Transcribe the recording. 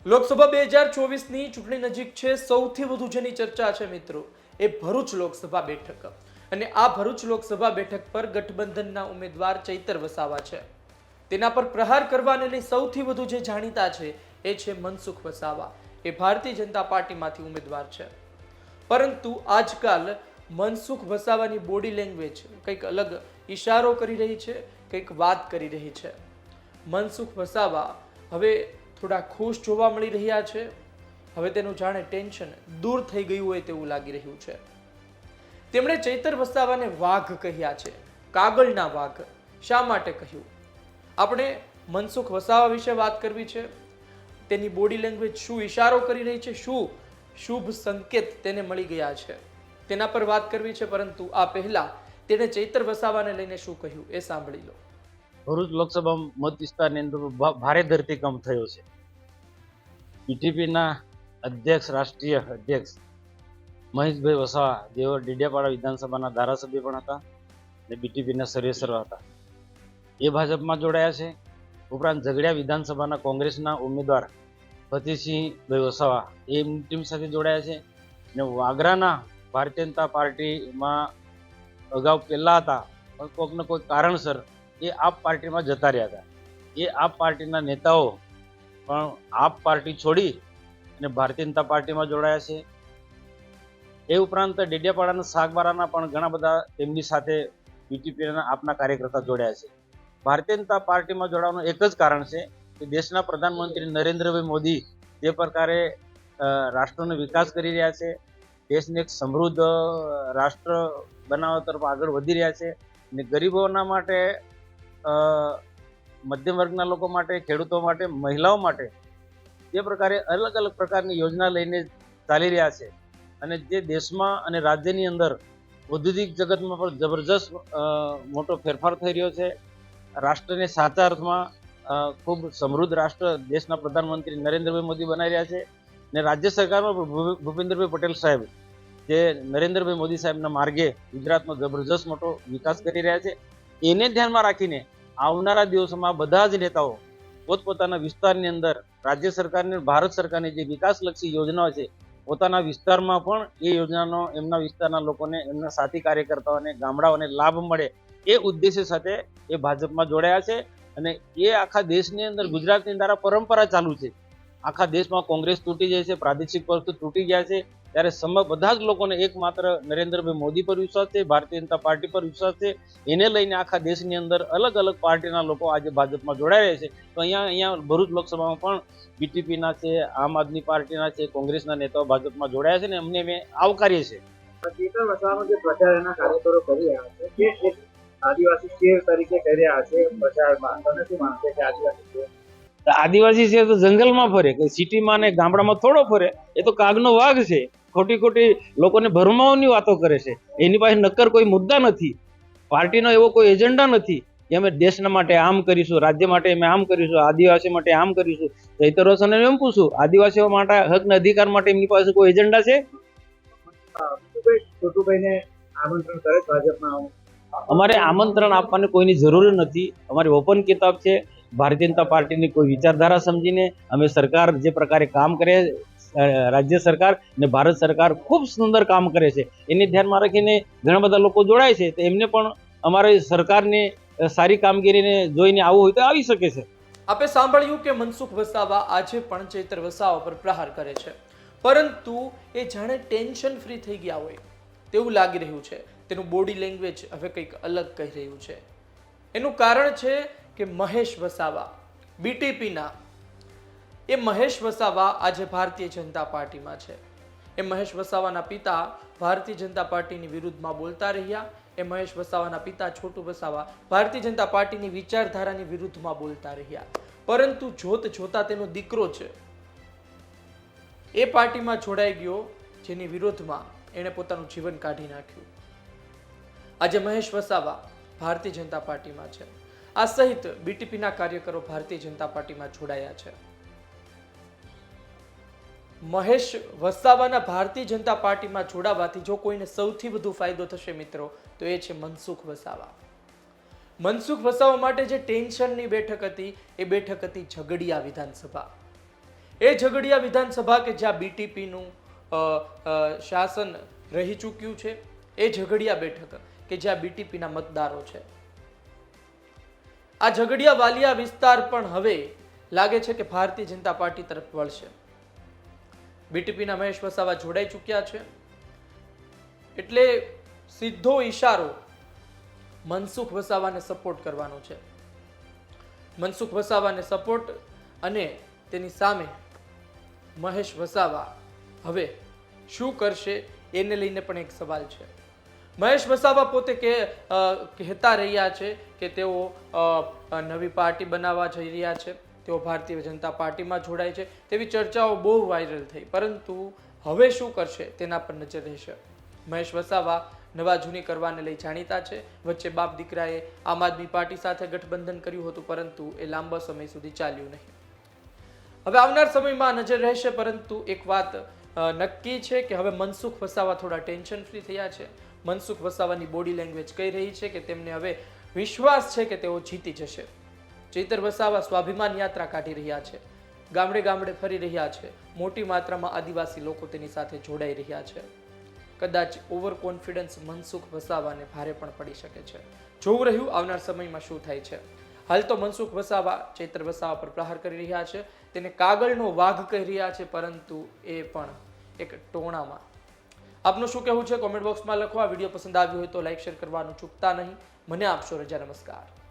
લોકસભા 2024ની ચૂંટણી નજીક છે। સૌથી વધુ જેની ચર્ચા છે મિત્રો એ ભરૂચ લોકસભા બેઠક અને આ ભરૂચ લોકસભા બેઠક પર ગઠબંધનના ઉમેદવાર ચૈતર વસાવા છે। તેના પર પ્રહાર કરવાને લઈ સૌથી વધુ જે જાણીતા છે એ છે મનસુખ વસાવા। એ ભારતીય જનતા પાર્ટીમાંથી ઉમેદવાર છે, પરંતુ આજકાલ મનસુખ વસાવાની બોડી લેંગ્વેજ કંઈક અલગ ઈશારો કરી રહી છે, કંઈક વાત કરી રહી છે। મનસુખ વસાવા હવે થોડા ખુશ જોવા મળી રહ્યા છે। હવે તેનું જાણે ટેન્શન દૂર થઈ ગયું હોય તેવું લાગી રહ્યું છે। તેમણે ચૈતર વસાવાને વાઘ કહ્યા છે, કાગળના વાઘ। શા માટે કહ્યું? આપણે મનસુખ વસાવા વિશે વાત કરવી છે। તેની બોડી લેંગ્વેજ શું ઈશારો કરી રહી છે, શું શુભ સંકેત તેને મળી ગયા છે, તેના પર વાત કરવી છે। પરંતુ આ પહેલા તેણે ચૈતર વસાવાને લઈને શું કહ્યું એ સાંભળી લો। ભરૂચ લોકસભા મત વિસ્તારની અંદર ભારે ધરતીકંપ થયો છે। બીટીપીના અધ્યક્ષ, રાષ્ટ્રીય અધ્યક્ષ મહેશભાઈ વસાવા, જેઓ ડેડિયાપાડા વિધાનસભાના ધારાસભ્ય પણ હતા અને બીટીપીના સર્વેસર હતા, એ ભાજપમાં જોડાયા છે। ઉપરાંત ઝઘડિયા વિધાનસભાના કોંગ્રેસના ઉમેદવાર ફતેહસિંહભાઈ વસાવા એમની ટીમ સાથે જોડાયા છે અને વાગરાના ભારતીય જનતા પાર્ટીમાં અગાઉ પહેલા હતા, પણ કોઈકને કોઈ કારણસર એ આપ પાર્ટીમાં જતા રહ્યા હતા। એ આપ પાર્ટીના નેતાઓ પણ આપ પાર્ટી છોડી અને ભારતીય જનતા પાર્ટીમાં જોડાયા છે। એ ઉપરાંત ડેડિયાપાડાના સાગબારાના પણ ઘણા બધા તેમની સાથે બીટીપીના આપના કાર્યકર્તા જોડાયા છે। ભારતીય જનતા પાર્ટીમાં જોડાવાનું એક જ કારણ છે કે દેશના પ્રધાનમંત્રી નરેન્દ્રભાઈ મોદી જે પ્રકારે રાષ્ટ્રનો વિકાસ કરી રહ્યા છે, દેશને એક સમૃદ્ધ રાષ્ટ્ર બનાવવા તરફ આગળ વધી રહ્યા છે અને ગરીબોના માટે, મધ્યમ વર્ગના લોકો માટે, ખેડૂતો માટે, મહિલાઓ માટે જે પ્રકારે અલગ અલગ પ્રકારની યોજના લઈને ચાલી રહ્યા છે અને જે દેશમાં અને રાજ્યની અંદર ઔદ્યોગિક જગતમાં પણ જબરજસ્ત મોટો ફેરફાર થઈ રહ્યો છે। રાષ્ટ્રને સાચા અર્થમાં ખૂબ સમૃદ્ધ રાષ્ટ્ર દેશના પ્રધાનમંત્રી નરેન્દ્રભાઈ મોદી બનાવી રહ્યા છે અને રાજ્ય સરકારમાં ભૂપેન્દ્રભાઈ પટેલ સાહેબ જે નરેન્દ્રભાઈ મોદી સાહેબના માર્ગે ગુજરાતમાં જબરજસ્ત મોટો વિકાસ કરી રહ્યા છે। એને ધ્યાનમાં રાખીને આવનારા દિવસોમાં બધા જ નેતાઓ પોતપોતાના વિસ્તારની અંદર રાજ્ય સરકારની, ભારત સરકારની જે વિકાસલક્ષી યોજનાઓ છે, પોતાના વિસ્તારમાં પણ એ યોજનાનો એમના વિસ્તારના લોકોને, એમના સાથી કાર્યકર્તાઓને, ગામડાઓને લાભ મળે એ ઉદ્દેશ્ય સાથે એ ભાજપમાં જોડાયા છે અને એ આખા દેશની અંદર ગુજરાતની અંદર પરંપરા ચાલુ છે। આખા દેશમાં કોંગ્રેસ તૂટી જાય છે, પ્રાદેશિક પક્ષો તૂટી ગયા છે, ત્યારે બધા જ લોકોને એકમાત્ર નરેન્દ્રભાઈ મોદી પર વિશ્વાસ છે, ભારતીય જનતા પાર્ટી પર વિશ્વાસ છે। એને લઈને આખા દેશની અંદર અલગ અલગ પાર્ટીના લોકો આજે ભાજપમાં જોડાઈ રહ્યા છે। તો અહીંયા ભરૂચ લોકસભામાં પણ બીટીપીના છે, આમ આદમી પાર્ટીના છે, કોંગ્રેસના નેતાઓ ભાજપમાં જોડાયા છે અને અમને અમે આવકારીએ છીએ। ચૈતર વસાવાનો જે પ્રચાર એના કાર્યકરો કરી રહ્યા છે કે એક આદિવાસી શેર તરીકે કરી રહ્યા છે પ્રચારમાં, તમે શું માનશો કે આદિવાસી શેર? આદિવાસી છે તો જંગલમાં ફરે, કે સિટીમાં ને ગામડામાં થોડો ફરે। એ તો કાગનો વાઘ છે, ખોટી ખોટી લોકોને ભરમાવાની વાતો કરે છે। એની પાસે નક્કર કોઈ મુદ્દા નથી, પાર્ટીનો એવો કોઈ એજન્ડા નથી કે અમે દેશના માટે આમ કરીશું, રાજ્ય માટે અમે આમ કરીશું, આદિવાસી માટે આમ કરીશું। ચૈતર વસાવાને એમ પૂછું, આદિવાસીઓ માટે હક ને અધિકાર માટે એમની પાસે કોઈ એજન્ડા છે? છોટુભાઈને આમંત્રણ કરે ભાજપમાં? અમારે આમંત્રણ આપવાની કોઈની જરૂર નથી। અમારી ઓપન કિતાબ છે। ભારતીય જનતા પાર્ટીની કોઈ વિચારધારા સમજીને અમે સરકાર જે પ્રકારે કામ કરે, રાજ્ય સરકાર અને ભારત સરકાર ખૂબ સુંદર કામ કરે છે, એને ધ્યાનમાં રાખીને ઘણા બધા લોકો જોડાય છે। તો એમને પણ અમારી સરકારની સારી કામગીરીને જોઈને આવવું હોય તો આવી શકે છે। આપે સાંભળ્યું કે મનસુખ વસાવા આજે પણ ચૈતર વસાવા પર પ્રહાર કરે છે, પરંતુ એ જાણે ટેન્શન ફ્રી થઈ ગયા હોય તેવું લાગી રહ્યું છે। તેનું બોડી લેંગ્વેજ હવે કંઈક અલગ કહી રહ્યું છે। એનું કારણ છે કે મહેશ વસાવા, બીટીપીના એ મહેશ વસાવા આજે ભારતીય જનતા પાર્ટીમાં છે। એ મહેશ વસાવાના પિતા ભારતીય જનતા પાર્ટીની વિરુદ્ધમાં બોલતા રહ્યા। એ મહેશ વસાવાના પિતા છોટુ વસાવા ભારતીય જનતા પાર્ટીની વિચારધારાની વિરુદ્ધમાં બોલતા રહ્યા, પરંતુ જોત જોતા તેનો દીકરો છે એ પાર્ટીમાં જોડાઈ ગયો, જેની વિરોધમાં એણે પોતાનું જીવન કાઢી નાખ્યું। આજે મહેશ વસાવા ભારતીય જનતા પાર્ટીમાં છે। આ સહિત બીટીપીના કાર્યકરો ભારતીય જનતા પાર્ટીમાં જોડાયા છે। મહેશ વસાવાના ભારતીય જનતા પાર્ટીમાં જોડાવાથી જો કોઈને સૌથી વધુ ફાયદો થશે મિત્રો, તો એ છે મનસુખ વસાવા। મનસુખ વસાવા માટે જે ટેન્શનની બેઠક હતી એ બેઠક હતી ઝઘડિયા વિધાનસભા। એ ઝઘડિયા વિધાનસભા કે જ્યાં બીટીપીનું શાસન રહી ચૂક્યું છે, એ ઝઘડિયા બેઠક કે જ્યાં બીટીપીના મતદારો છે, આ ઝઘડિયા વાલિયા વિસ્તાર પણ હવે લાગે છે કે ભારતીય જનતા પાર્ટી તરફ વળશે. બીટીપીના મહેશ વસાવા જોડાઈ ચૂક્યા છે, એટલે સીધો ઈશારો મનસુખ વસાવાને સપોર્ટ કરવાનો છે. મનસુખ વસાવાને સપોર્ટ અને તેની સામે મહેશ વસાવા હવે શું કરશે એને લઈને પણ એક સવાલ છે. મહેશ વસાવા પોતે કહેતા રહ્યા છે કે તેઓ નવી પાર્ટી બનાવવા જઈ રહ્યા છે, તેઓ ભારતીય જનતા પાર્ટીમાં જોડાય છે, તેવી ચર્ચાઓ બહુ વાયરલ થઈ. પરંતુ હવે શું કરશે તેના પર નજર રહેશે. મહેશ વસાવા નવા જૂની કરવાને લઈ જાણીતા છે. વચ્ચે બાપ દીકરાએ આમ આદમી પાર્ટી સાથે ગઠબંધન કર્યું હતું, પરંતુ એ લાંબા સમય સુધી ચાલ્યું નહીં. હવે આવનાર સમયમાં નજર રહેશે, પરંતુ એક વાત નક્કી છે કે હવે મનસુખ વસાવા થોડા ટેન્શન ફ્રી થયા છે. મનસુખ વસાવાની બોડી લેંગ્વેજ કહી રહી છે કે તેમને હવે વિશ્વાસ છે કે તેઓ જીતી જશે. ચૈતર વસાવા સ્વાભિમાન યાત્રા કાઢી રહ્યા છે, ગામડે ગામડે ફરી રહ્યા છે, મોટી માત્રામાં આદિવાસી લોકો તેની સાથે જોડાઈ રહ્યા છે. કદાચ ઓવર કોન્ફિડન્સ મનસુખ વસાવાને ભારે પણ પડી શકે છે. જોવું રહ્યું આવનાર સમયમાં શું થાય છે. હાલ તો મનસુખ વસાવા ચૈતર વસાવા પર પ્રહાર કરી રહ્યા છે, તેને કાગળનો વાઘ કહી રહ્યા છે, પરંતુ એ પણ એક ટોણામાં. આપનું શું કહેવું છે કોમેન્ટ બોક્સમાં લખો. આ વિડીયો પસંદ આવ્યો હોય તો લાઈક શેર કરવાનું ચૂકતા નહીં. મને આપશો રજા. નમસ્કાર.